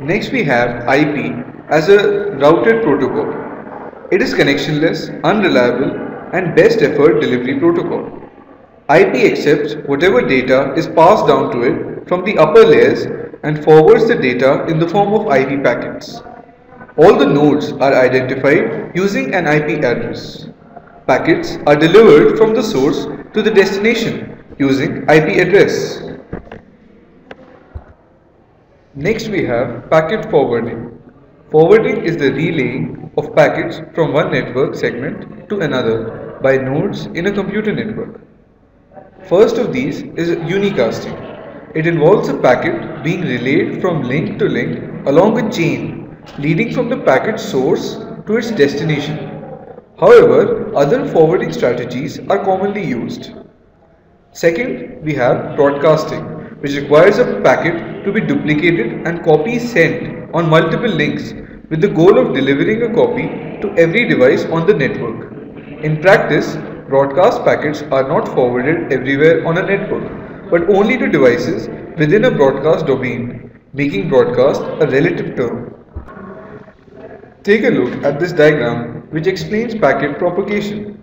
Next we have IP as a routed protocol. It is connectionless, unreliable and best effort delivery protocol. IP accepts whatever data is passed down to it from the upper layers and forwards the data in the form of IP packets. All the nodes are identified using an IP address. Packets are delivered from the source to the destination using IP address. Next we have packet forwarding. Forwarding is the relaying of packets from one network segment to another by nodes in a computer network. First of these is unicasting. It involves a packet being relayed from link to link along a chain leading from the packet source to its destination. However, other forwarding strategies are commonly used. Second, we have broadcasting, which requires a packet to be duplicated and copies sent on multiple links with the goal of delivering a copy to every device on the network. In practice, broadcast packets are not forwarded everywhere on a network, but only to devices within a broadcast domain, making broadcast a relative term. Take a look at this diagram which explains packet propagation.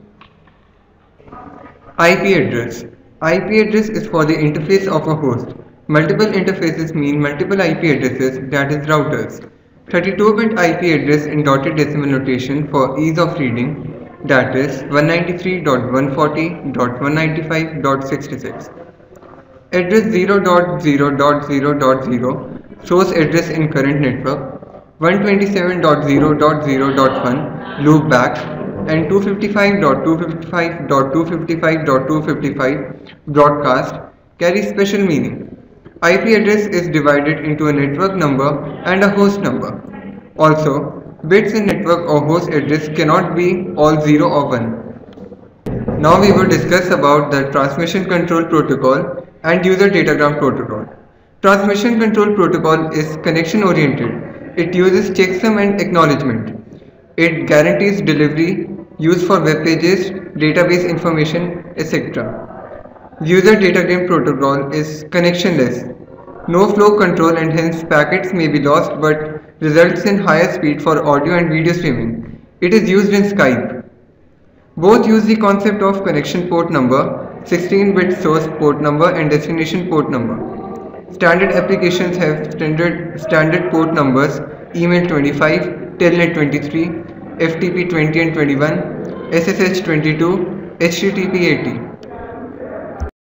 IP address. IP address is for the interface of a host. Multiple interfaces mean multiple IP addresses, that is routers. 32-bit IP address in dotted decimal notation for ease of reading, that is 193.140.195.66. Address 0.0.0.0, source address in current network, 127.0.0.1, loop back, and 255.255.255.255 broadcast carry special meaning. IP address is divided into a network number and a host number. Also, bits in network or host address cannot be all 0 or 1. Now we will discuss about the transmission control protocol and user datagram protocol. Transmission control protocol is connection oriented. It uses checksum and acknowledgement. It guarantees delivery, use for web pages, database information, etc. User datagram protocol is connectionless. No flow control and hence packets may be lost but results in higher speed for audio and video streaming. It is used in Skype. Both use the concept of connection port number, 16-bit source port number and destination port number. Standard applications have standard port numbers, email 25, telnet 23, FTP 20 and 21, SSH 22, HTTP 80.